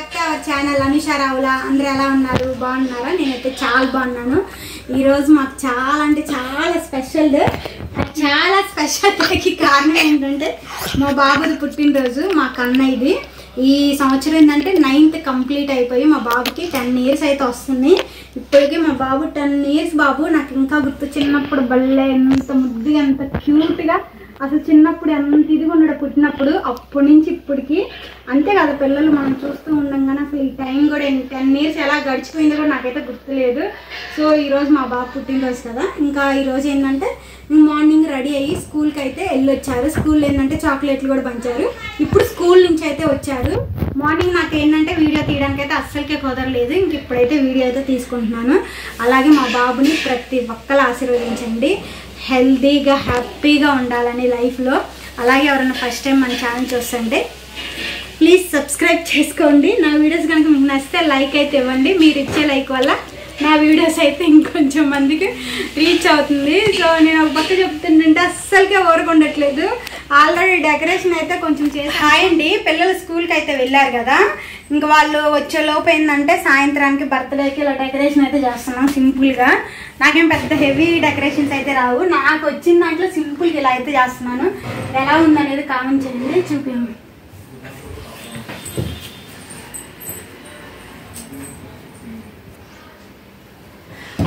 Back to our channel Anusha Ravula. అందరూ ఎలా ఉన్నారు? బాగున్నారా? నేనైతే చాలా బాగున్నాను. ఈరోజు మాకు చాలా అంటే చాలా స్పెషల్ డే. చాలా స్పెషల్కి కారణం ఏంటంటే మా బాబుది పుట్టినరోజు, మా కన్నయ్యది. ఈ సంవత్సరం ఏంటంటే 9th కంప్లీట్ అయిపోయి మా బాబుకి 10 years అయితే వస్తుంది. ఇప్పటికీ మా బాబు 10 years బాబు. నాకు ఇంకా గుర్తు, చిన్నప్పుడు బల్లే ఎంత ముద్దుగా ఎంత క్యూట్గా, అసలు చిన్నప్పుడు ఎంత ఇదిగా ఉన్నాడు పుట్టినప్పుడు. అప్పటి నుంచి ఇప్పటికి అంతే కదా, పిల్లలు మనం చూస్తూ ఉండగానే అసలు ఈ టైం కూడా 10 years ఎలా గడిచిపోయిందో కూడా నాకైతే గుర్తులేదు. సో ఈరోజు మా బాబు పుట్టినరోజు కదా, ఇంకా ఈరోజు ఏంటంటే మార్నింగ్ రెడీ అయ్యి స్కూల్కి అయితే వెళ్ళొచ్చారు. స్కూల్లో ఏంటంటే చాక్లెట్లు కూడా పంచారు. ఇప్పుడు స్కూల్ నుంచి అయితే వచ్చారు. మార్నింగ్ నాకు ఏంటంటే వీడియో తీయడానికి అయితే అస్సలకే కుదరలేదు. ఇంక ఇప్పుడైతే వీడియో అయితే తీసుకుంటున్నాను. అలాగే మా బాబుని ప్రతి ఒక్కరు ఆశీర్వదించండి, హెల్తీగా హ్యాపీగా ఉండాలని లైఫ్లో. అలాగే ఎవరైనా ఫస్ట్ టైం మన ఛానల్ చూస్తుంటే ప్లీజ్ సబ్స్క్రైబ్ చేసుకోండి. నా వీడియోస్ కనుక మీకు నచ్చితే లైక్ అయితే ఇవ్వండి. మీరు ఇచ్చే లైక్ వల్ల నా వీడియోస్ అయితే ఇంకొంచెం మందికి రీచ్ అవుతుంది. సో నేను ఒక పక్క చెప్తుంటే అస్సలకే ఓరకుండట్లేదు. ఆల్రెడీ డెకరేషన్ అయితే కొంచెం చేసి హాయ్ అండి. పిల్లలు స్కూల్కి అయితే వెళ్ళారు కదా, ఇంకా వాళ్ళు వచ్చేలోపు ఏంటంటే సాయంత్రానికి బర్త్డేకి ఇలా డెకరేషన్ అయితే చేస్తున్నాం సింపుల్గా. నాకేం పెద్ద హెవీ డెకరేషన్స్ అయితే రావు. నాకు వచ్చిన దాంట్లో సింపుల్గా ఇలా అయితే చేస్తున్నాను. ఎలా ఉందనేది కామెంట్ చేయండి, చూపించండి.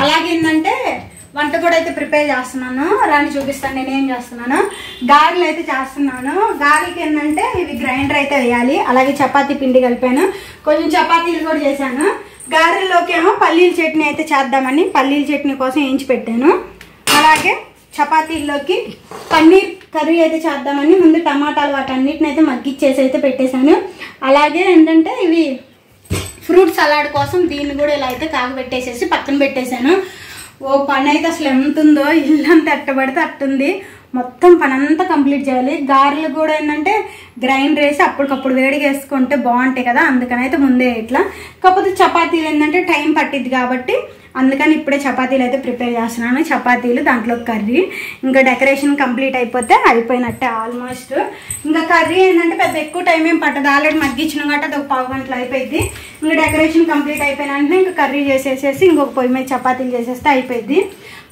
అలాగే ఏంటంటే వంట కూడా అయితే ప్రిపేర్ చేస్తున్నాను. రాని చూపిస్తాను నేనేం చేస్తున్నాను. గారెలు అయితే చేస్తున్నాను. గారెలకి ఏంటంటే ఇవి గ్రైండర్ అయితే వేయాలి. అలాగే చపాతీ పిండి కలిపాను, కొంచెం చపాతీలు కూడా చేశాను. గారెల్లోకి ఏమో పల్లీల చట్నీ అయితే చేద్దామని పల్లీల చట్నీ కోసం వేయించి పెట్టాను. అలాగే చపాతీల్లోకి పన్నీర్ కర్రీ అయితే చేద్దామని ముందు టమాటాలు వాటన్నిటిని అయితే మగ్గిచ్చేసి అయితే పెట్టేశాను. అలాగే ఏంటంటే ఇవి ఫ్రూట్ సలాడ్ కోసం దీన్ని కూడా ఇలా అయితే కాగబెట్టేసేసి పక్కన పెట్టేశాను. ఓ పని అయితే అసలు ఎంత ఉందో, ఇల్లంతా ఎట్టబడితే అట్టుంది. మొత్తం పని అంతా కంప్లీట్ చేయాలి. గారెలు కూడా ఏంటంటే గ్రైండర్ వేసి అప్పటికప్పుడు వేడిగా వేసుకుంటే బాగుంటాయి కదా, అందుకని అయితే ముందే ఇట్లా. కాకపోతే చపాతీలు ఏంటంటే టైం పట్టిద్ది కాబట్టి అందుకని ఇప్పుడే చపాతీలు అయితే ప్రిపేర్ చేస్తున్నాను. చపాతీలు, దాంట్లో కర్రీ. ఇంకా డెకరేషన్ కంప్లీట్ అయిపోతే అయిపోయినట్టే ఆల్మోస్ట్. ఇంకా కర్రీ ఏంటంటే పెద్ద ఎక్కువ టైం ఏం పట్టదు, ఆల్రెడీ మగ్గించిన కాబట్టి అది ఒక 1/2 గంటలో అయిపోయింది. ఇంకా డెకరేషన్ కంప్లీట్ అయిపోయినంటే ఇంకా కర్రీ చేసేసేసి ఇంకొక పొయ్యి మీద చపాతీలు చేసేస్తే అయిపోయింది.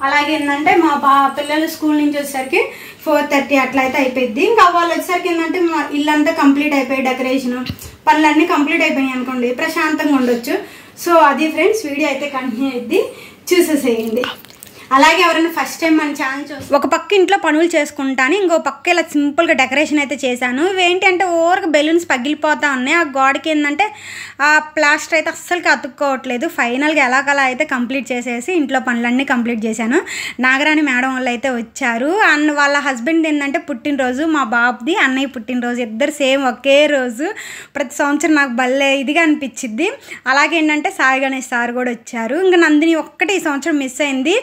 అలాగే ఏంటంటే మా పిల్లలు స్కూల్ నుంచి వచ్చేసరికి 4:30 అట్లా అయితే అయిపోయింది. ఇంకా వాళ్ళు వచ్చేసరికి ఏంటంటే మా ఇల్లంతా కంప్లీట్ అయిపోయి డెకరేషన్ పనులన్నీ కంప్లీట్ అయిపోయాయి అనుకోండి, ప్రశాంతంగా ఉండొచ్చు. సో అది ఫ్రెండ్స్, వీడియో అయితే కంటిన్యూ అయ్యింది, చూసేసేయండి. అలాగే ఎవరైనా ఫస్ట్ టైం మన ఛానల్ చూసి ఒక పక్క ఇంట్లో పనులు చేసుకుంటాను, ఇంకో పక్క ఇలా సింపుల్గా డెకరేషన్ అయితే చేశాను. ఇవేంటి అంటే ఓవర్గా బెలూన్స్ పగిలిపోతా ఉన్నాయి. ఆ గోడకి ఏంటంటే ఆ ప్లాస్టర్ అయితే అస్సలకి అతుక్కోవట్లేదు. ఫైనల్గా ఎలాగలా అయితే కంప్లీట్ చేసేసి ఇంట్లో పనులన్నీ కంప్లీట్ చేశాను. నాగరాణి మేడం వాళ్ళు అయితే వచ్చారు. వాళ్ళ హస్బెండ్ ఏంటంటే పుట్టినరోజు, మా బాబుది అన్నయ్య పుట్టినరోజు, ఇద్దరు సేమ్ ఒకే రోజు. ప్రతి సంవత్సరం నాకు భలే ఇదిగా అనిపించింది. అలాగే ఏంటంటే సాయి గణేష్ సార్ కూడా వచ్చారు. ఇంకా నందిని ఒక్కటే ఈ సంవత్సరం మిస్ అయింది.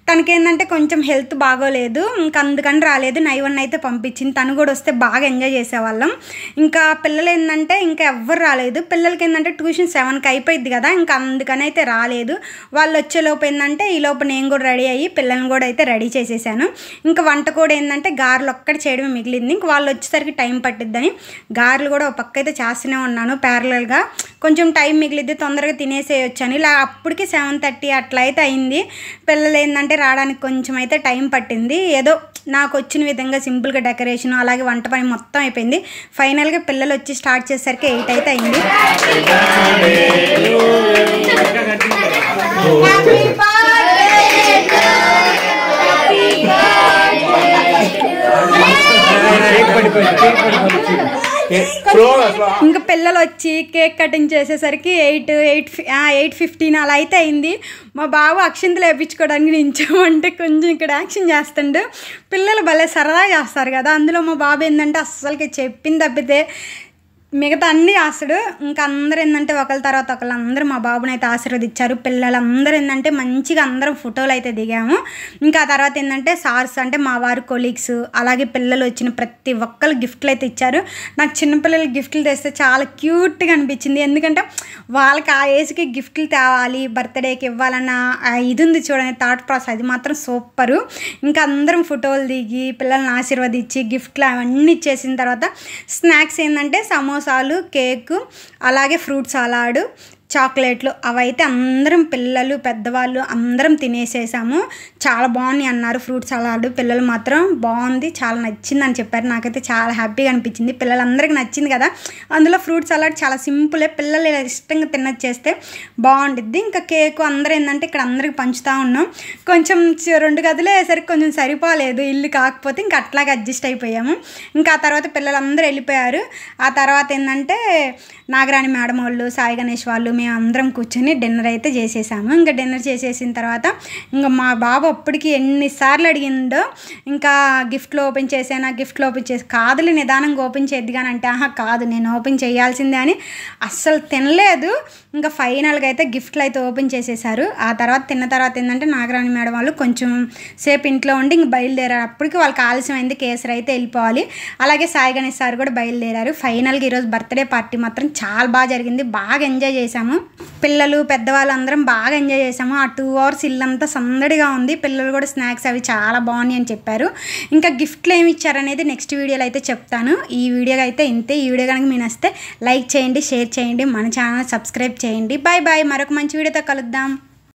తనకేంటంటే కొంచెం హెల్త్ బాగోలేదు, ఇంకా అందుకని రాలేదు. నైవన్ అయితే పంపించింది, తను కూడా వస్తే బాగా ఎంజాయ్ చేసేవాళ్ళం. ఇంకా పిల్లలు ఏంటంటే ఇంకా ఎవ్వరు రాలేదు. పిల్లలకి ఏంటంటే ట్యూషన్ 7కి అయిపోయింది కదా, ఇంకా అందుకని అయితే రాలేదు. వాళ్ళు వచ్చేలోపు ఏంటంటే ఈలోపు నేను కూడా రెడీ అయ్యి పిల్లల్ని కూడా అయితే రెడీ చేసేసాను. ఇంకా వంట కూడా ఏంటంటే గారెలు ఒక్కటి చేయడమే మిగిలింది. ఇంక వాళ్ళు వచ్చేసరికి టైం పట్టిద్దని గారెలు కూడా ఒక పక్క అయితే చేస్తూనే ఉన్నాను ప్యారలల్గా. కొంచెం టైం మిగిలిద్ది, తొందరగా తినేసేయొచ్చని. ఇలా అప్పటికి 7:30 అట్లా అయితే అయింది. పిల్లలు ఏంటంటే రావడానికి కొంచెం అయితే టైం పట్టింది. ఏదో నాకు వచ్చిన విధంగా సింపుల్గా డెకరేషన్ అలాగే వంట పని మొత్తం అయిపోయింది. ఫైనల్గా పిల్లలు వచ్చి స్టార్ట్ చేసేసరికి 8 అయితే అయింది. ఇంకా పిల్లలు వచ్చి కేక్ కటింగ్ చేసేసరికి 8:15 అలా అయితే అయింది. మా బాబు అక్షింతలు వేయించుకోవడానికి నించోమంటే కొంచెం ఇక్కడ యాక్షన్ చేస్తుండు. పిల్లలు భలే సరదా చేస్తారు కదా, అందులో మా బాబు ఏంటంటే అస్సలకి చెప్పింది తప్పితే మిగతా అన్నీ చేస్తాడు. ఇంకా అందరూ ఏంటంటే ఒకరి తర్వాత ఒకళ్ళు అందరూ మా బాబుని అయితే ఆశీర్వదించారు. పిల్లలందరూ ఏంటంటే మంచిగా అందరం ఫోటోలు అయితే దిగాము. ఇంకా ఆ తర్వాత ఏంటంటే సార్స్ అంటే మా వారి కొలీగ్స్ అలాగే పిల్లలు వచ్చిన ప్రతి ఒక్కరు గిఫ్ట్లు అయితే ఇచ్చారు. నాకు చిన్నపిల్లలకి గిఫ్ట్లు తెస్తే చాలా క్యూట్గా అనిపించింది. ఎందుకంటే వాళ్ళకి ఆ ఏజ్కి గిఫ్ట్లు తేవాలి, బర్త్డేకి ఇవ్వాలన్న ఇది ఉంది చూడండి థాట్ ప్రాసెస్, అది మాత్రం సూపరు. ఇంకా అందరం ఫోటోలు దిగి పిల్లల్ని ఆశీర్వదించి గిఫ్ట్లు అవన్నీ ఇచ్చేసిన తర్వాత స్నాక్స్ ఏంటంటే సమోసా సమోసాలు, కేకు, అలాగే ఫ్రూట్ సలాడ్, చాక్లెట్లు అవైతే అందరం పిల్లలు పెద్దవాళ్ళు అందరం తినేసేసాము. చాలా బాగున్నాయి అన్నారు ఫ్రూట్ సలాడ్. పిల్లలు మాత్రం బాగుంది, చాలా నచ్చింది అని చెప్పారు. నాకైతే చాలా హ్యాపీగా అనిపించింది. పిల్లలందరికీ నచ్చింది కదా. అందులో ఫ్రూట్ సలాడ్ చాలా సింపులే, పిల్లలు ఇలా ఇష్టంగా తినచ్చేస్తే బాగుండిద్ది. ఇంకా కేకు అందరూ ఏంటంటే ఇక్కడ అందరికి పంచుతూ ఉన్నాం. కొంచెం 2 గదులు అయ్యేసరికి కొంచెం సరిపోలేదు ఇల్లు, కాకపోతే ఇంకా అట్లాగే అడ్జస్ట్ అయిపోయాము. ఇంకా ఆ తర్వాత పిల్లలందరూ వెళ్ళిపోయారు. ఆ తర్వాత ఏంటంటే నాగరాణి మేడం వాళ్ళు, సాయి గణేష్ వాళ్ళు, మేము అందరం కూర్చొని డిన్నర్ అయితే చేసేసాము. ఇంకా డిన్నర్ చేసేసిన తర్వాత ఇంకా మా బాబు అప్పటికి ఎన్నిసార్లు అడిగిందో, ఇంకా గిఫ్ట్లు ఓపెన్ చేసాను, గిఫ్ట్లు ఓపెన్ చేసి కాదులే నిదానంగా ఓపెన్ చేద్ది కానీ అంటే కాదు నేను ఓపెన్ చేయాల్సిందే అని అస్సలు తినలేదు. ఇంకా ఫైనల్గా అయితే గిఫ్ట్లు అయితే ఓపెన్ చేసేసారు. ఆ తర్వాత తిన్న తర్వాత ఏంటంటే నాగరాణి మేడం వాళ్ళు కొంచెం సేపు ఇంట్లో ఉండి ఇంక బయలుదేరారు. అప్పటికి వాళ్ళకి ఆలస్యమైంది, కేసరి అయితే వెళ్ళిపోవాలి. అలాగే సాయి గణేష్ సార్ కూడా బయలుదేరారు. ఫైనల్గా ఈరోజు బర్త్డే పార్టీ మాత్రం చాలా బాగా జరిగింది, బాగా ఎంజాయ్ చేశాము. పిల్లలు పెద్దవాళ్ళు అందరం బాగా ఎంజాయ్ చేసాము. ఆ 2 అవర్స్ ఇల్లంతా సందడిగా ఉంది. పిల్లలు కూడా స్నాక్స్ అవి చాలా బాగున్నాయి అని చెప్పారు. ఇంకా గిఫ్ట్లు ఏమి ఇచ్చారనేది నెక్స్ట్ వీడియోలో అయితే చెప్తాను. ఈ వీడియో అయితే ఇంతే. ఈ వీడియో కనుక మీకు నచ్చితే లైక్ చేయండి, షేర్ చేయండి, మన ఛానల్ సబ్స్క్రైబ్ చేయండి. బాయ్ బాయ్, మరొక మంచి వీడియోతో కలుద్దాం.